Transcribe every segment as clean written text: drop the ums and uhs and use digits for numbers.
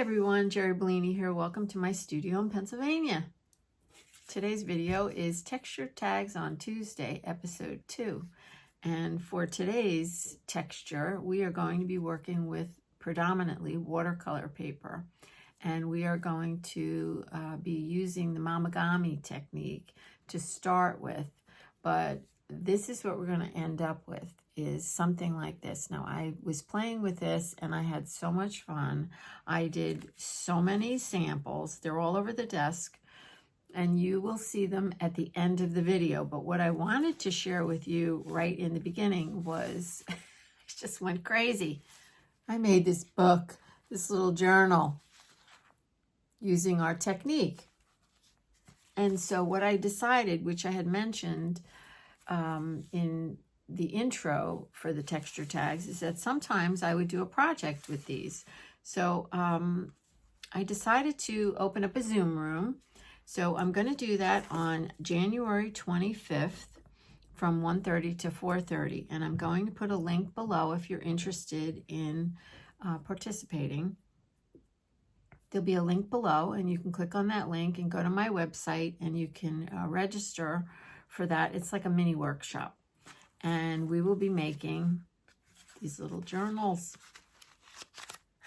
everyone, Jeri Bellini here. Welcome to my studio in Pennsylvania. Today's video is Texture Tags on Tuesday, episode 2. And for today's texture, we are going to be working with predominantly watercolor paper. And we are going to be using the Momigami technique to start with. But this is what we're going to end up with, is something like this. Now, I was playing with this and I had so much fun. I did so many samples. They're all over the desk and you will see them at the end of the video. But what I wanted to share with you right in the beginning was, I just went crazy. I made this book, this little journal, using our technique. And so what I decided, which I had mentioned in the intro for the texture tags, is that sometimes I would do a project with these. So I decided to open up a Zoom room. So I'm going to do that on January 25th from 1:30 to 4:30. And I'm going to put a link below if you're interested in participating. There'll be a link below and you can click on that link and go to my website and you can register for that. It's like a mini workshop. And we will be making these little journals.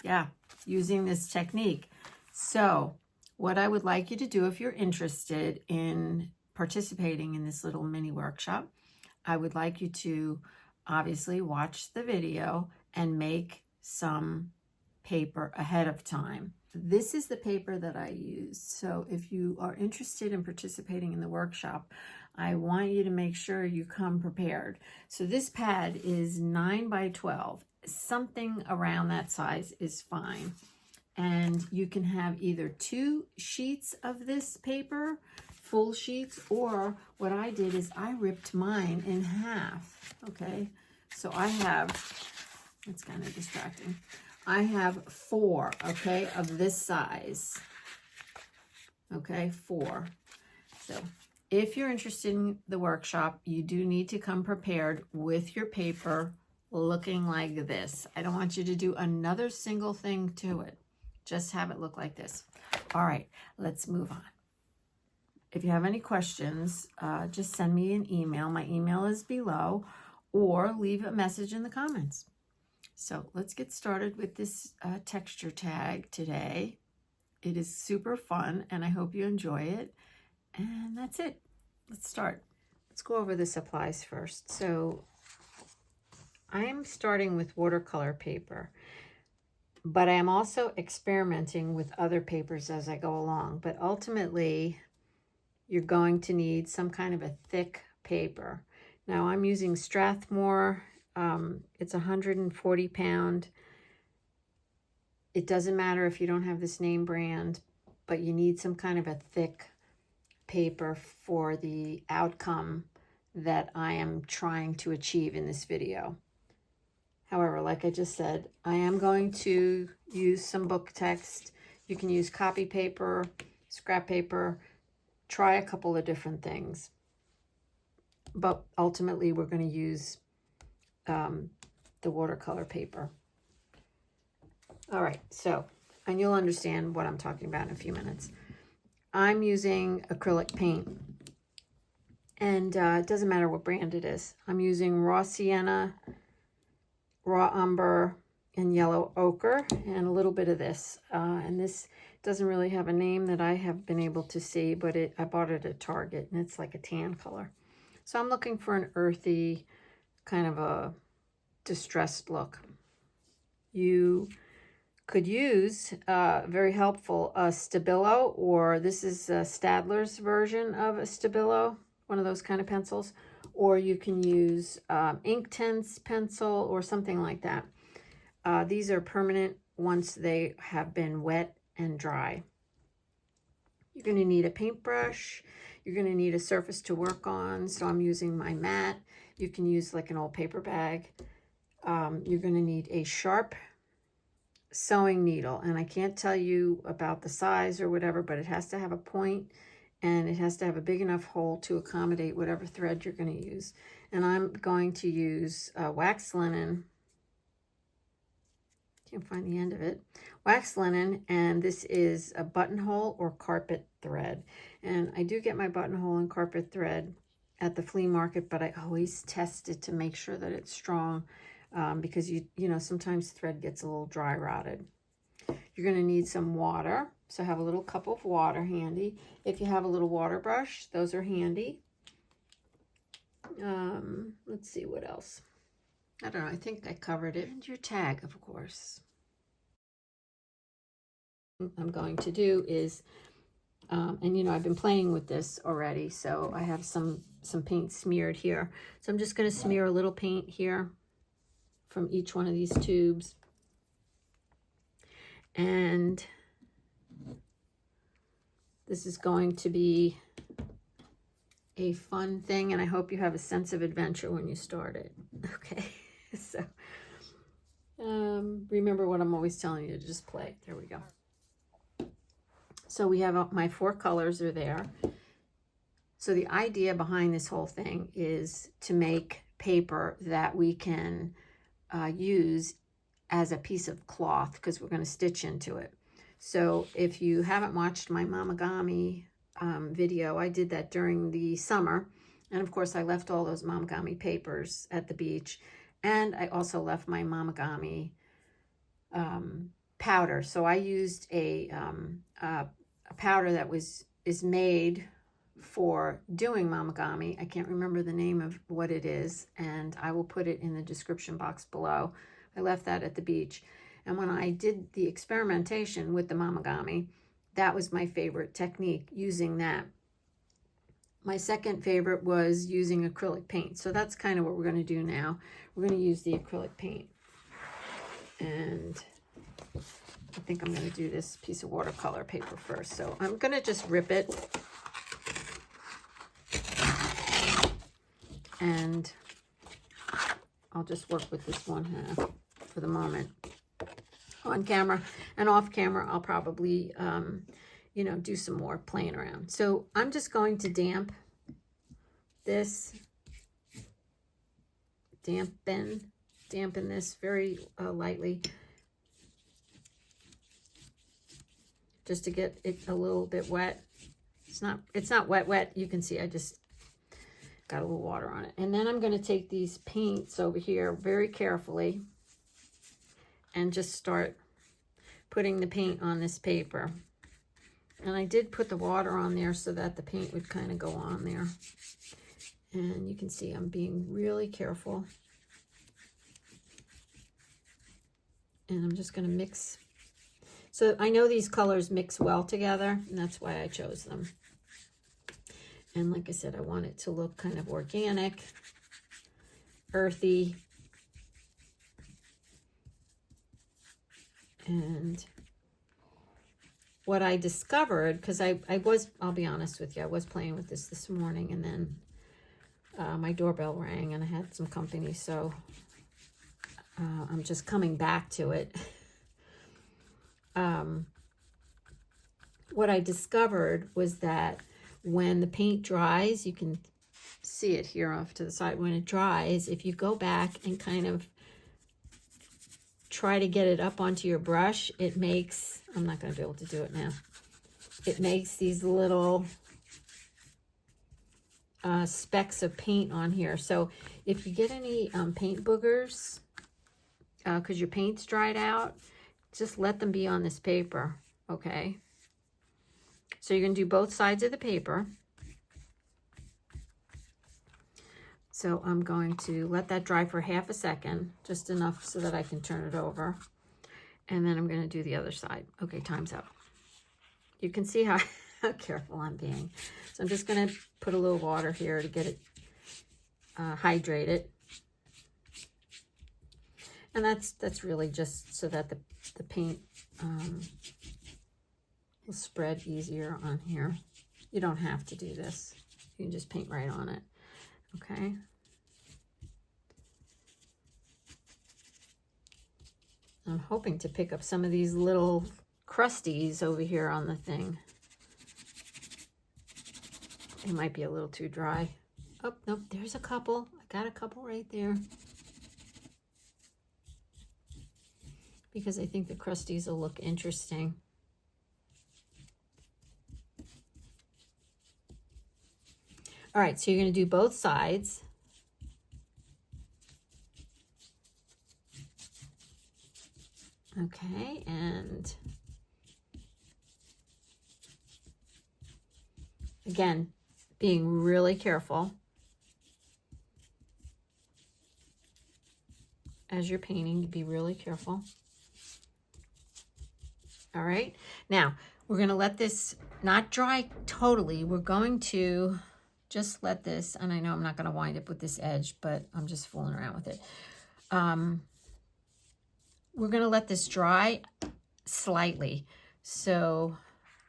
Yeah, using this technique. So what I would like you to do if you're interested in participating in this little mini workshop, I would like you to obviously watch the video and make some paper ahead of time. This is the paper that I use. So if you are interested in participating in the workshop, I want you to make sure you come prepared. So this pad is 9 by 12. Something around that size is fine. And you can have either 2 sheets of this paper, full sheets, or what I did is I ripped mine in half, okay? So I have, it's kind of distracting. I have 4, okay, of this size, okay, 4. So if you're interested in the workshop, you do need to come prepared with your paper looking like this. I don't want you to do another single thing to it. Just have it look like this. All right, let's move on. If you have any questions, just send me an email. My email is below, or leave a message in the comments. So let's get started with this texture tag today. It is super fun and I hope you enjoy it. And that's it. Let's start. Let's go over the supplies first. So I'm starting with watercolor paper, but I am also experimenting with other papers as I go along. But ultimately, you're going to need some kind of a thick paper. Now I'm using Strathmore. It's 140 pound. It doesn't matter if you don't have this name brand, but you need some kind of a thick paper for the outcome that I am trying to achieve in this video. However, like I just said, I am going to use some book text. You can use copy paper, scrap paper, try a couple of different things. But ultimately, we're going to use the watercolor paper. All right, so, and you'll understand what I'm talking about in a few minutes. I'm using acrylic paint, and it doesn't matter what brand it is. I'm using raw sienna, raw umber, and yellow ochre, and a little bit of this. And this doesn't really have a name that I have been able to see, but I bought it at Target, and it's like a tan color. So I'm looking for an earthy, kind of a distressed look. You could use, very helpful, a Stabilo, or this is Staedtler's version of a Stabilo, one of those kind of pencils, or you can use Inktense pencil or something like that. These are permanent once they have been wet and dry. You're going to need a paintbrush. You're going to need a surface to work on, so I'm using my mat. You can use like an old paper bag. You're going to need a sharp sewing needle, and I can't tell you about the size or whatever, but it has to have a point and it has to have a big enough hole to accommodate whatever thread you're going to use. And I'm going to use wax linen. Can't find the end of it. wax linen, and this is a buttonhole or carpet thread. And I do get my buttonhole and carpet thread at the flea market, but I always test it to make sure that it's strong, because you know, sometimes thread gets a little dry rotted. You're going to need some water, so have a little cup of water handy. If you have a little water brush, those are handy. Let's see what else. I don't know, I think I covered it. And your tag, of course. What I'm going to do is, and you know, I've been playing with this already, so I have some paint smeared here. So I'm just going to smear a little paint here from each one of these tubes. And this is going to be a fun thing, and I hope you have a sense of adventure when you start it. Okay, so remember what I'm always telling you, to just play. There we go. So we have my 4 colors are there. So the idea behind this whole thing is to make paper that we can use as a piece of cloth, because we're going to stitch into it. So if you haven't watched my Momigami video, I did that during the summer, and of course I left all those Momigami papers at the beach, and I also left my Momigami powder. So I used a powder that is made for doing Momigami. I can't remember the name of what it is, and I will put it in the description box below. I left that at the beach, and when I did the experimentation with the Momigami, that was my favorite technique, using that. My second favorite was using acrylic paint. So that's kind of what we're going to do now. We're going to use the acrylic paint. And I think I'm going to do this piece of watercolor paper first. So I'm going to just rip it. And I'll just work with this one half for the moment. On camera and off camera, I'll probably, you know, do some more playing around. So I'm just going to dampen this very lightly, just to get it a little bit wet. It's not wet. You can see I just got a little water on it. And then I'm going to take these paints over here very carefully and just start putting the paint on this paper. And I did put the water on there so that the paint would kind of go on there. And you can see I'm being really careful. And I'm just going to mix. So I know these colors mix well together, and that's why I chose them. And like I said, I want it to look kind of organic, earthy. And what I discovered, because I'll be honest with you, I was playing with this morning, and then my doorbell rang and I had some company, so I'm just coming back to it. What I discovered was that when the paint dries, you can see it here off to the side, when it dries, if you go back and kind of try to get it up onto your brush, it makes, I'm not going to be able to do it now, it makes these little specks of paint on here. So if you get any paint boogers, because your paint's dried out, just let them be on this paper, okay? So you're going to do both sides of the paper. So I'm going to let that dry for half a second, just enough so that I can turn it over. And then I'm going to do the other side. Okay, time's up. You can see how careful I'm being. So I'm just going to put a little water here to get it hydrated. And that's really just so that the paint will spread easier on here. You don't have to do this. You can just paint right on it. Okay. I'm hoping to pick up some of these little crusties over here on the thing. It might be a little too dry. Oh, nope, there's a couple. I got a couple right there. because I think the crusties will look interesting. All right, so you're going to do both sides. Okay, and again, being really careful as you're painting, be really careful. All right, now we're going to let this not dry totally. We're going to just let this, and I know I'm not going to wind up with this edge, but I'm just fooling around with it. We're going to let this dry slightly. So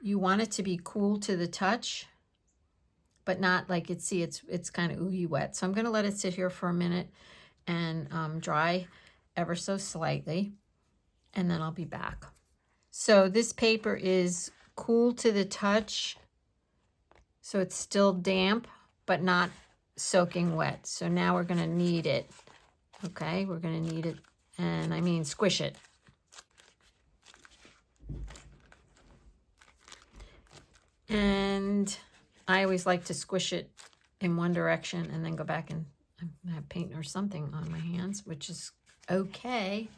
you want it to be cool to the touch, but not like it's kind of ooey wet. So I'm going to let it sit here for a minute and dry ever so slightly, and then I'll be back. So this paper is cool to the touch, so it's still damp, but not soaking wet. So now we're going to knead it. Okay, we're going to knead it, and I mean squish it. And I always like to squish it in one direction and then go back and have paint or something on my hands, which is okay.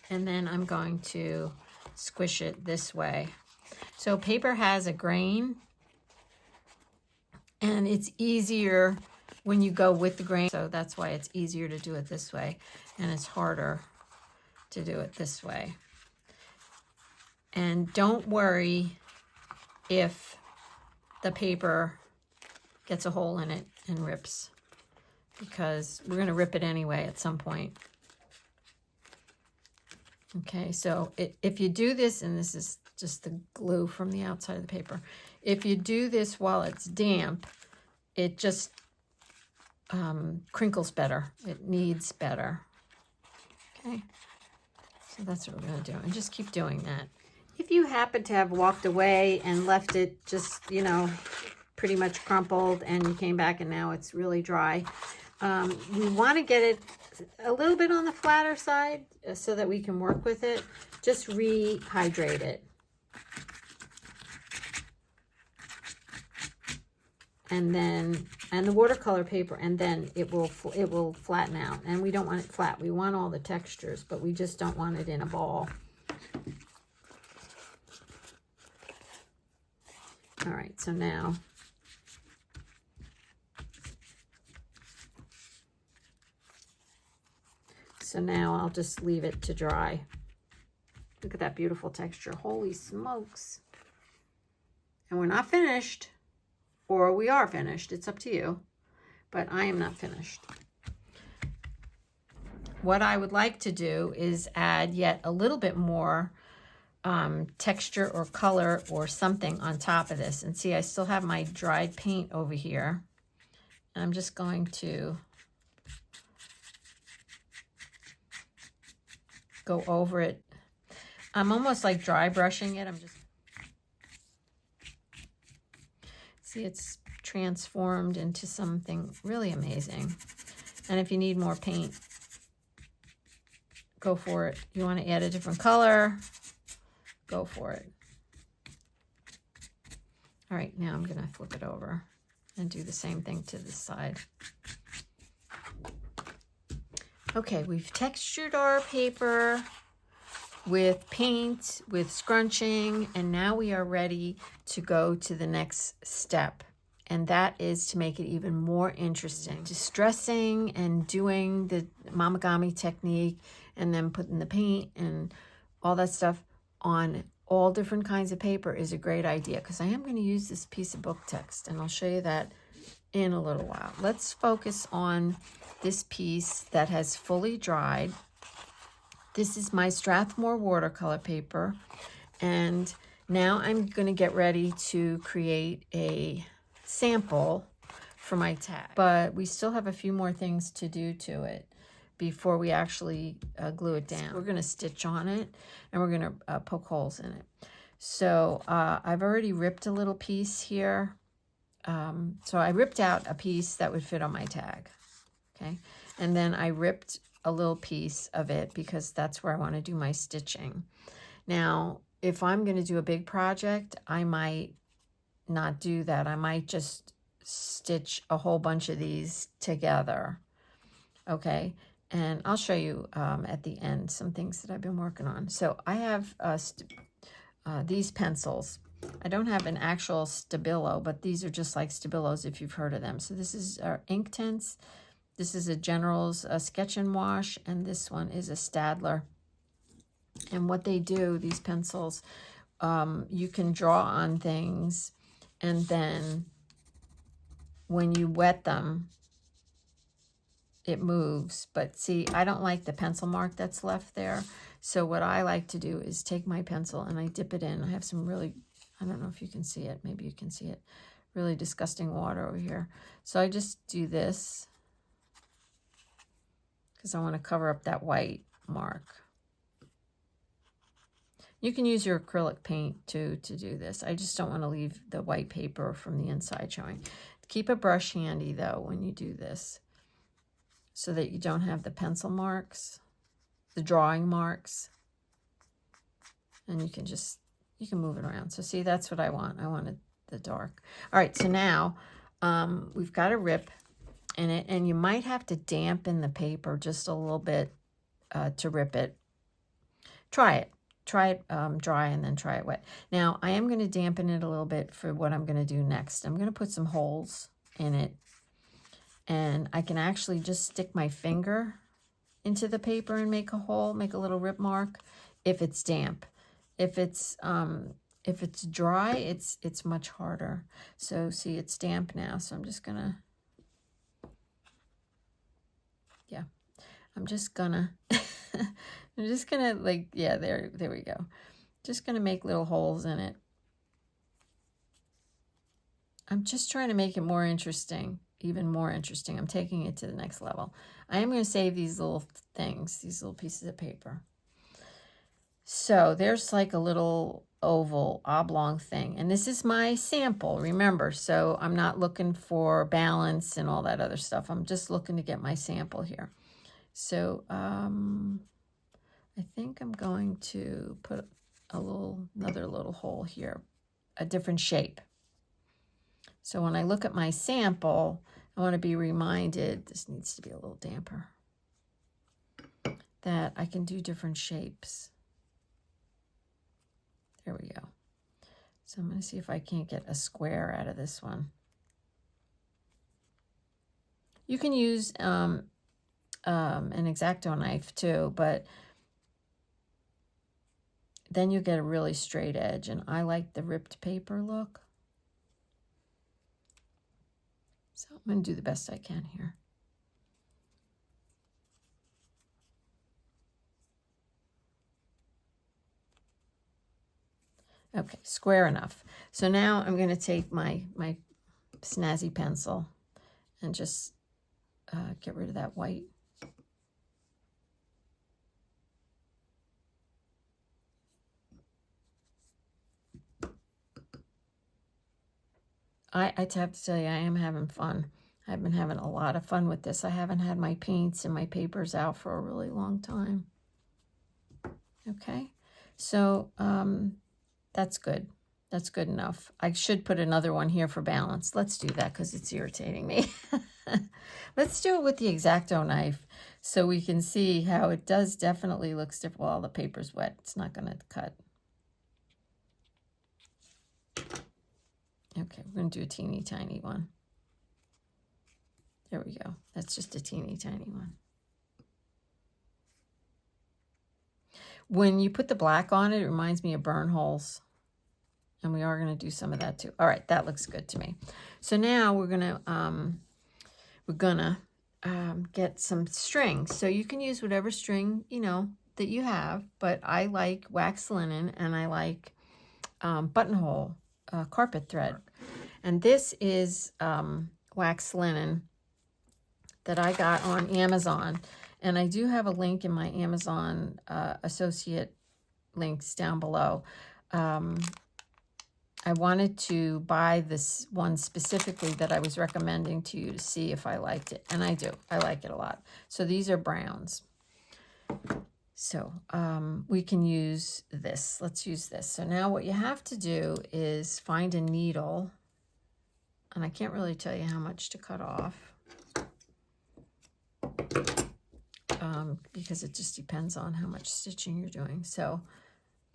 And then I'm going to squish it this way. So paper has a grain, and it's easier when you go with the grain. So that's why it's easier to do it this way, and it's harder to do it this way. And don't worry if the paper gets a hole in it and rips, because we're going to rip it anyway at some point. Okay, so if you do this, and this is just the glue from the outside of the paper, if you do this while it's damp, it just crinkles better. It kneads better. Okay, so that's what we're going to do, and just keep doing that. If you happen to have walked away and left it just, you know, pretty much crumpled, and you came back and now it's really dry, we want to get it a little bit on the flatter side so that we can work with it. Just rehydrate it. And the watercolor paper, and then it will flatten out. And we don't want it flat. We want all the textures, but we just don't want it in a ball. All right, so now I'll just leave it to dry. Look at that beautiful texture. Holy smokes. And we're not finished, or we are finished. It's up to you, but I am not finished. What I would like to do is add yet a little bit more texture or color or something on top of this. And see, I still have my dried paint over here. And I'm just going to go over it. I'm almost like dry brushing it. See, it's transformed into something really amazing. And if you need more paint, go for it. You want to add a different color, go for it. All right, now I'm going to flip it over and do the same thing to this side. Okay, we've textured our paper with paint, with scrunching, and now we are ready to go to the next step. And that is to make it even more interesting. Distressing and doing the Momigami technique, and then putting the paint and all that stuff on all different kinds of paper is a great idea, because I am going to use this piece of book text, and I'll show you that in a little while. Let's focus on this piece that has fully dried. This is my Strathmore watercolor paper, and now I'm going to get ready to create a sample for my tag. But we still have a few more things to do to it before we actually glue it down. We're going to stitch on it, and we're going to poke holes in it. So I've already ripped a little piece here. So I ripped out a piece that would fit on my tag. Okay, and then I ripped a little piece of it because that's where I want to do my stitching. Now, if I'm going to do a big project, I might not do that. I might just stitch a whole bunch of these together. Okay, and I'll show you at the end some things that I've been working on. So I have these pencils. I don't have an actual Stabilo, but these are just like Stabilos if you've heard of them. So this is our Inktense. This is a General's Sketch and Wash, and this one is a Staedtler. And what they do, these pencils, you can draw on things, and then when you wet them, it moves. But see, I don't like the pencil mark that's left there. So what I like to do is take my pencil and I dip it in. I have some really, I don't know if you can see it. Maybe you can see it. Really disgusting water over here. So I just do this because I want to cover up that white mark. You can use your acrylic paint too to do this. I just don't want to leave the white paper from the inside showing. Keep a brush handy though when you do this, so that you don't have the pencil marks, the drawing marks, and you can move it around. So see, that's what I want. I wanted the dark. All right, so now we've got a rip in it, and you might have to dampen the paper just a little bit to rip it. Try it dry and then try it wet. Now I am going to dampen it a little bit for what I'm going to do next. I'm going to put some holes in it, and I can actually just stick my finger into the paper and make a hole, make a little rip mark if it's damp. If it's dry, it's much harder. So see, it's damp now, so I'm just gonna, yeah, I'm just gonna like, yeah, there we go. Just gonna make little holes in it. I'm just trying to make it more interesting, even more interesting. I'm taking it to the next level. I am going to save these little things, these little pieces of paper. So there's like a little oval oblong thing, and this is my sample, remember. So I'm not looking for balance and all that other stuff. I'm just looking to get my sample here. So I think I'm going to put another little hole here, a different shape. So when I look at my sample, I want to be reminded, this needs to be a little damper, that I can do different shapes. There we go. So I'm going to see if I can't get a square out of this one. You can use an X-Acto knife too, but then you get a really straight edge, and I like the ripped paper look. So I'm going to do the best I can here. Okay, square enough. So now I'm going to take my snazzy pencil and just get rid of that white. I have to tell you, I am having fun. I've been having a lot of fun with this. I haven't had my paints and my papers out for a really long time. Okay, so that's good. That's good enough. I should put another one here for balance. Let's do that because it's irritating me. Let's do it with the X-Acto knife so we can see how it does definitely looks different. Well, the paper's wet. It's not going to cut. Okay, we're going to do a teeny tiny one. There we go. That's just a teeny tiny one. When you put the black on it, it reminds me of burn holes. And we are going to do some of that too. All right, that looks good to me. So now we're going to get some string. So you can use whatever string, you know, that you have, but I like wax linen and I like buttonhole carpet thread. And this is wax linen that I got on Amazon. And I do have a link in my Amazon associate links down below. I wanted to buy this one specifically that I was recommending to you to see if I liked it. And I do. I like it a lot. So these are browns. So we can use this. Let's use this. So now what you have to do is find a needle. And I can't really tell you how much to cut off. Because it just depends on how much stitching you're doing. So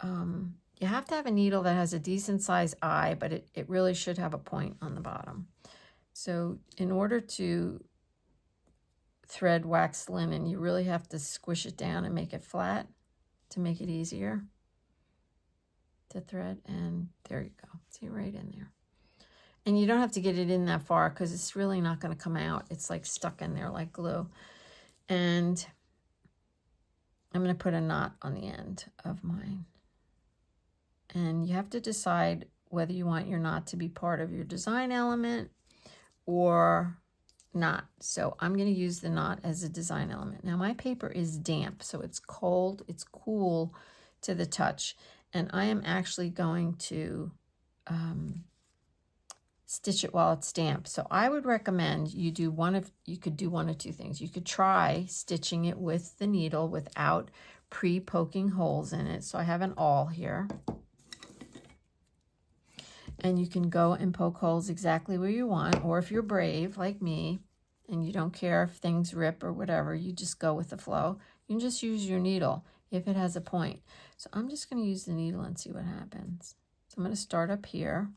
you have to have a needle that has a decent size eye, but it really should have a point on the bottom. So in order to thread waxed linen, you really have to squish it down and make it flat to make it easier to thread. And there you go. See, right in there. And you don't have to get it in that far because it's really not going to come out. It's like stuck in there like glue. And I'm going to put a knot on the end of mine. And you have to decide whether you want your knot to be part of your design element or not. So I'm going to use the knot as a design element. Now my paper is damp, so it's cold, it's cool to the touch. And I am actually going to stitch it while it's damp. So I would recommend you could do one of two things. You could try stitching it with the needle without pre-poking holes in it. So I have an awl here. And you can go and poke holes exactly where you want, or if you're brave like me and you don't care if things rip or whatever, you just go with the flow. You can just use your needle if it has a point. So I'm just going to use the needle and see what happens. So I'm going to start up here.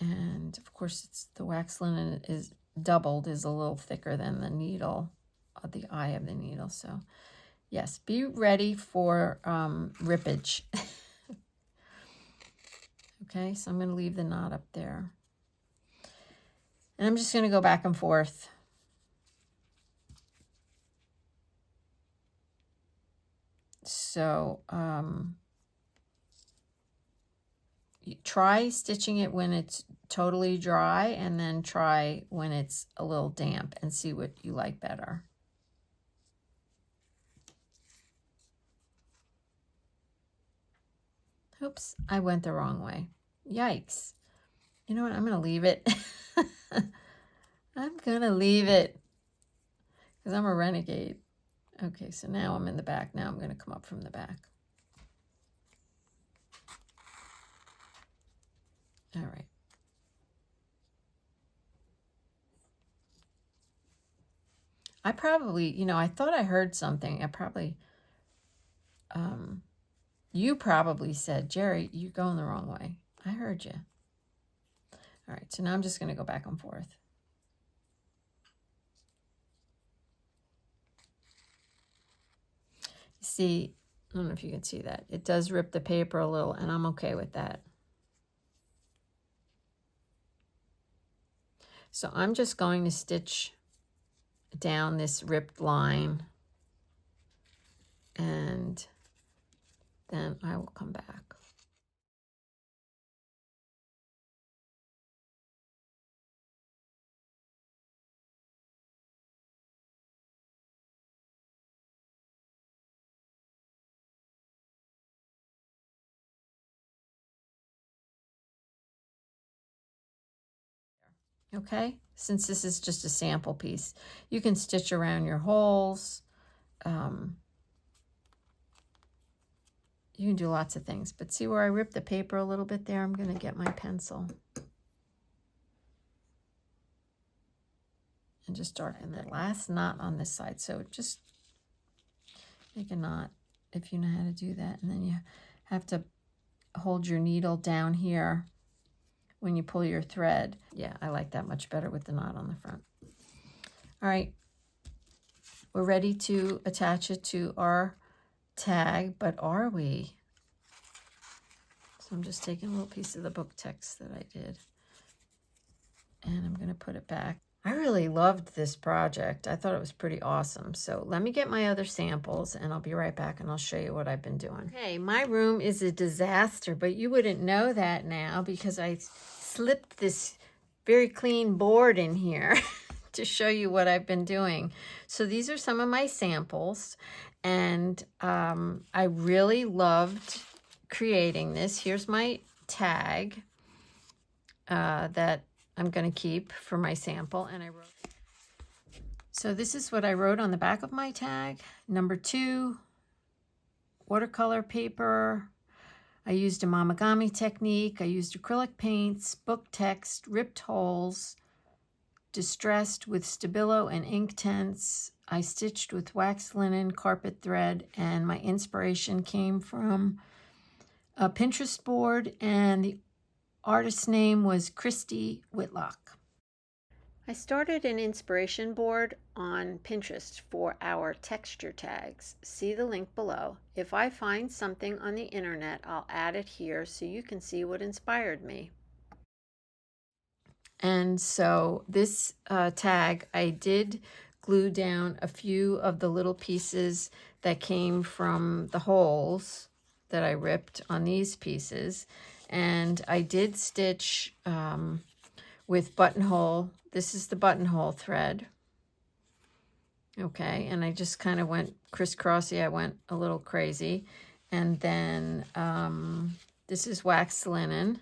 And of course, it's the wax linen is doubled, is a little thicker than the needle, the eye of the needle. So yes, be ready for rippage. Okay, so I'm going to leave the knot up there. And I'm just going to go back and forth. So you try stitching it when it's totally dry, and then try when it's a little damp and see what you like better. Oops, I went the wrong way. Yikes. You know what? I'm going to leave it. I'm going to leave it because I'm a renegade. Okay, so now I'm in the back. Now I'm going to come up from the back. All right. I probably, I thought I heard something. You probably said, Jeri, you're going the wrong way. I heard you. All right, so now I'm just going to go back and forth. See, I don't know if you can see that. It does rip the paper a little, and I'm okay with that. So I'm just going to stitch down this ripped line, and then I will come back. Okay, since this is just a sample piece, you can stitch around your holes. You can do lots of things, but see where I ripped the paper a little bit there? I'm going to get my pencil and just darken the last knot on this side. So just make a knot if you know how to do that, and then you have to hold your needle down here when you pull your thread. Yeah, I like that much better with the knot on the front. All right, we're ready to attach it to our tag, but are we? So I'm just taking a little piece of the book text that I did, and I'm going to put it back. I really loved this project. I thought it was pretty awesome. So let me get my other samples, and I'll be right back, and I'll show you what I've been doing. Okay, my room is a disaster, but you wouldn't know that now because I slipped this very clean board in here to show you what I've been doing. So these are some of my samples, and I really loved creating this. Here's my tag that I'm going to keep for my sample, and I wrote. So this is what I wrote on the back of my tag. Number 2, watercolor paper. I used a Momigami technique. I used acrylic paints, book text, ripped holes, distressed with Stabilo and Inktense. I stitched with wax linen, carpet thread, and my inspiration came from a Pinterest board, and the artist's name was Christy Whitlock. I started an inspiration board on Pinterest for our texture tags. See the link below. If I find something on the internet, I'll add it here so you can see what inspired me. And so this tag, I did glue down a few of the little pieces that came from the holes that I ripped on these pieces. And I did stitch with buttonhole. This is the buttonhole thread. Okay, and I just kind of went crisscrossy. I went a little crazy. And then this is waxed linen.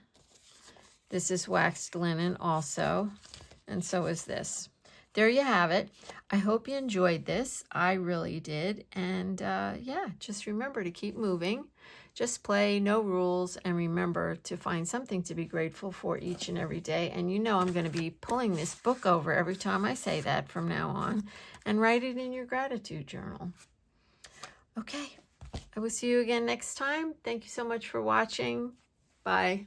This is waxed linen also. And so is this. There you have it. I hope you enjoyed this. I really did. And yeah, just remember to keep moving. Just play, no rules, and remember to find something to be grateful for each and every day. And you know I'm going to be pulling this book over every time I say that from now on, and write it in your gratitude journal. Okay, I will see you again next time. Thank you so much for watching. Bye.